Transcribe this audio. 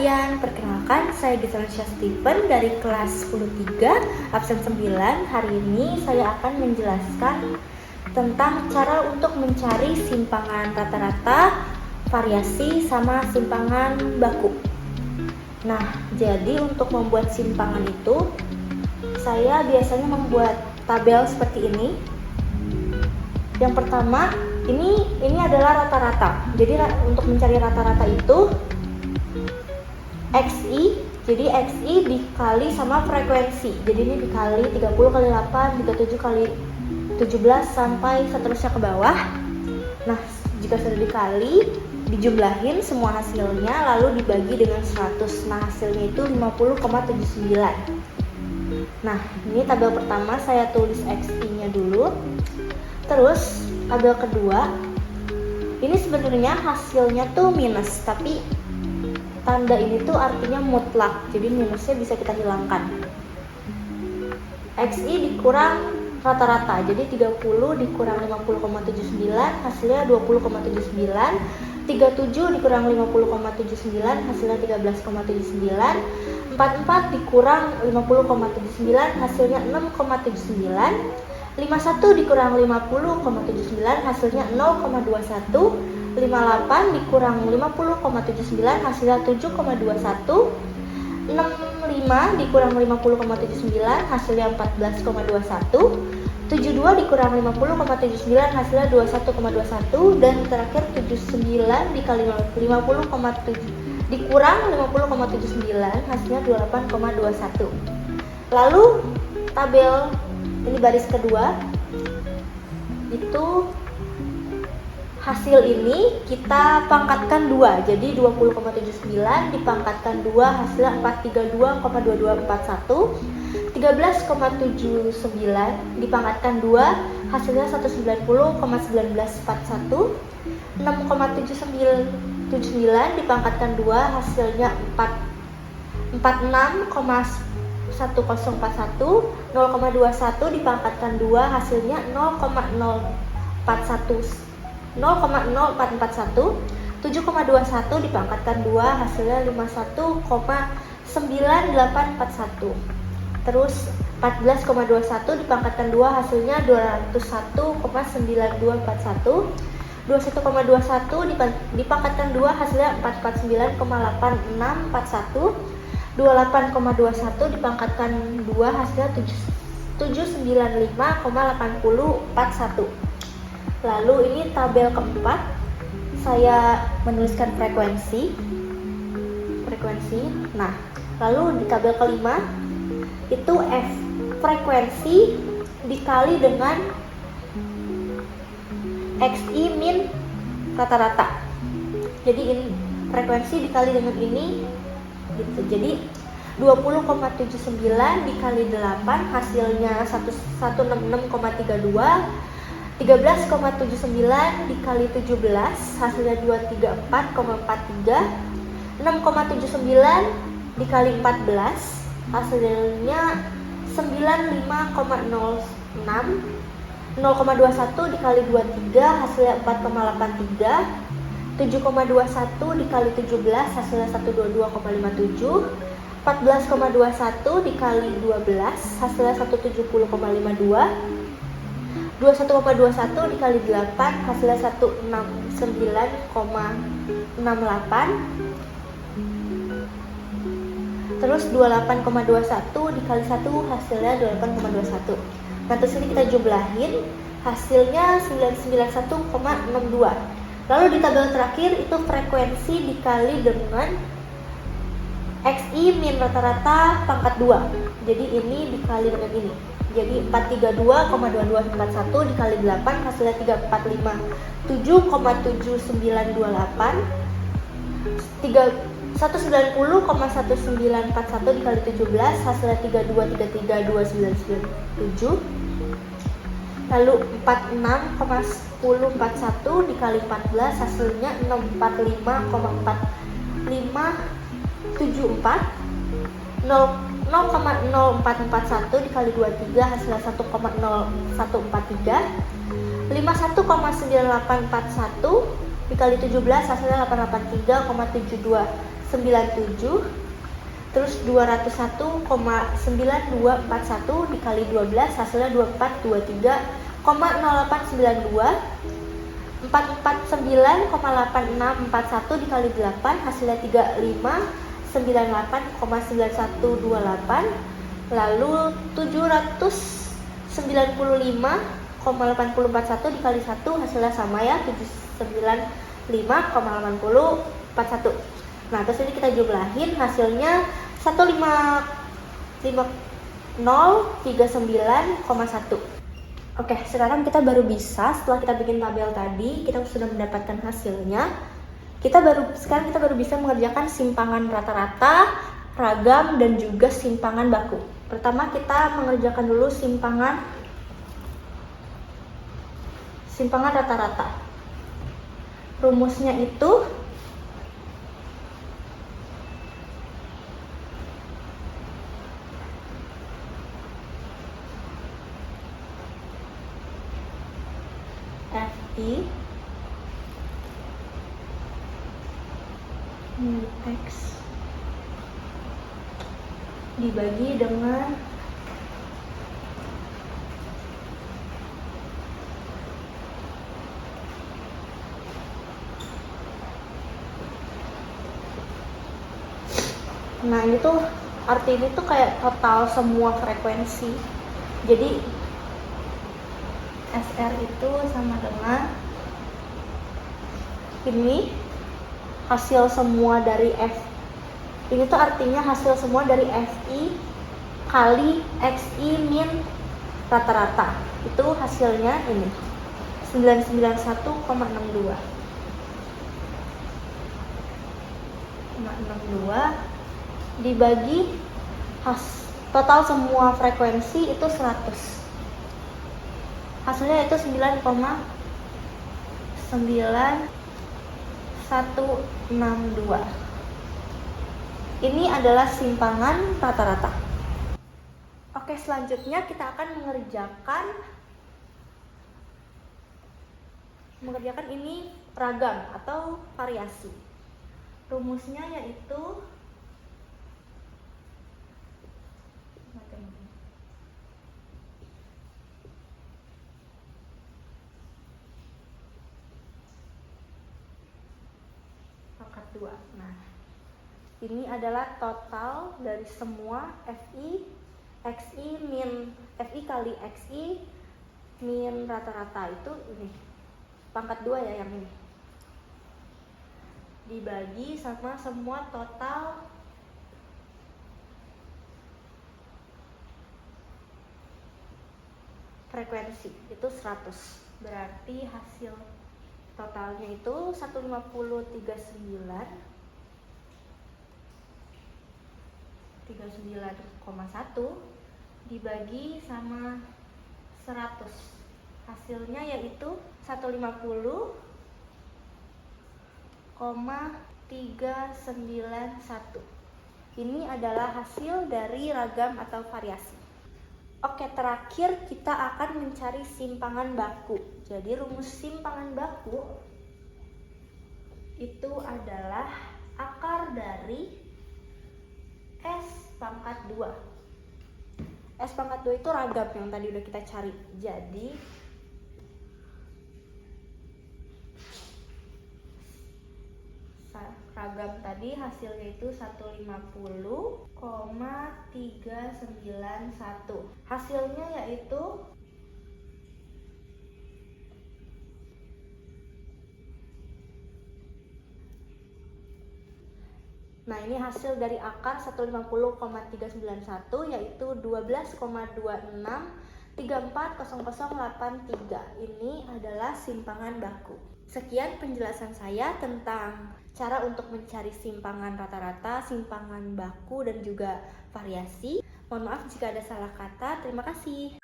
kalian, perkenalkan saya Gisela Stephen dari kelas 10-3 absen 9. Hari ini saya akan menjelaskan tentang cara untuk mencari simpangan rata-rata, variasi, sama simpangan baku. Nah, jadi untuk membuat simpangan itu saya biasanya membuat tabel seperti ini. Yang pertama, ini adalah rata-rata. Jadi untuk mencari rata-rata itu XI, jadi XI dikali sama frekuensi. Jadi ini dikali 30 kali 8, 37 kali 17 sampai seterusnya ke bawah. Nah, jika sudah dikali, dijumlahin semua hasilnya lalu dibagi dengan 100. Nah, hasilnya itu 50,79. Nah, ini tabel pertama saya tulis XI-nya dulu. Terus tabel kedua, ini sebenarnya hasilnya tuh minus, tapi tanda ini tuh artinya mutlak, jadi minusnya bisa kita hilangkan. XI dikurang rata-rata, jadi 30 dikurang 50,79 hasilnya 20,79. 37 dikurang 50,79 hasilnya 13,79. 44 dikurang 50,79 hasilnya 6,79. 51 dikurang 50,79 hasilnya 0,21. 58 dikurang 50,79 hasilnya 7,21. 65 dikurang 50,79 hasilnya 14,21. 72 dikurang 50,79 hasilnya 21,21. Dan terakhir 79 dikali 50,7 dikurang 50,79 hasilnya 28,21. Lalu tabel ini baris kedua, itu hasil ini kita pangkatkan 2, jadi 20,79 dipangkatkan 2 hasilnya 432,2241. 13,79 dipangkatkan 2 hasilnya 190,1941. 6,79 dipangkatkan 2 hasilnya 46,1041. 0,21 dipangkatkan 2 hasilnya 0,0441. 7,21 dipangkatkan 2 hasilnya 51,9841. Terus 14,21 dipangkatkan 2 hasilnya 201,9241. 21,21 dipangkatkan 2 hasilnya 449,8641. 28,21 dipangkatkan 2 hasilnya 795,8041. Lalu ini tabel keempat, saya menuliskan frekuensi. Nah, lalu di tabel kelima itu F, frekuensi dikali dengan XI min rata-rata. Jadi ini frekuensi dikali dengan ini gitu. Jadi 20,79 dikali 8 hasilnya 166,32. 13,79 dikali 17 hasilnya 234,43. 6,79 dikali 14 hasilnya 95,06. 0,21 dikali 23 hasilnya 4,83. 7,21 dikali 17 hasilnya 122,57. 14,21 dikali 12 hasilnya 170,52. 21,21 dikali 8 hasilnya 169,68. Terus 28,21 dikali 1 hasilnya 28,21. Nah, terus ini kita jumlahin hasilnya 991,62. Lalu di tabel terakhir itu frekuensi dikali dengan XI min rata-rata pangkat 2. Jadi ini dikali dengan ini. Jadi 432,2241 dikali 8 hasilnya 345,7,7928. 190,1941 dikali 17 hasilnya 32332997. Lalu 46,1041 dikali 14 hasilnya 645,4574. 0,0441 dikali 23 hasilnya 1,0143. 51,9841 dikali 17 hasilnya 883,72 terus 201,9241 dikali 12 hasilnya 2423,0892. 449,8641 dikali 8 hasilnya 3598,9128. Lalu 795,8041 dikali 1 hasilnya sama ya, 795,8041. Nah, terus ini kita jumlahin hasilnya 15039,1. Oke, sekarang kita baru bisa, setelah kita bikin tabel tadi, kita sudah mendapatkan hasilnya. Sekarang kita baru bisa mengerjakan simpangan rata-rata, ragam, dan juga simpangan baku. Pertama kita mengerjakan dulu simpangan rata-rata. Rumusnya itu FI min X dibagi dengan nah ini tuh arti ini tuh kayak total semua frekuensi. Jadi SR itu sama dengan ini hasil semua dari F. Ini tuh artinya hasil semua dari FI kali XI min rata-rata. Itu hasilnya ini 991,62 dibagi total semua frekuensi itu 100. Hasilnya itu 9,9162. Ini adalah simpangan rata-rata. Oke, selanjutnya kita akan mengerjakan ini ragam atau variasi. Rumusnya yaitu pangkat 2. Nah, ini adalah total dari semua FI kali XI min rata-rata itu ini. Pangkat 2 ya yang ini. Dibagi sama semua total frekuensi itu 100. Berarti hasil totalnya itu 15039,1 dibagi sama 100. Hasilnya yaitu 150,391. Ini adalah hasil dari ragam atau variasi. Oke, terakhir kita akan mencari simpangan baku. Jadi rumus simpangan baku itu adalah akar dari S pangkat 2. S pangkat 2 itu ragam yang tadi udah kita cari. Jadi ragam tadi hasilnya itu 150,391. Hasilnya yaitu nah ini hasil dari akar 150,391 yaitu 12,26340083. Ini adalah simpangan baku. Sekian penjelasan saya tentang cara untuk mencari simpangan rata-rata, simpangan baku, dan juga variasi. Mohon maaf jika ada salah kata. Terima kasih.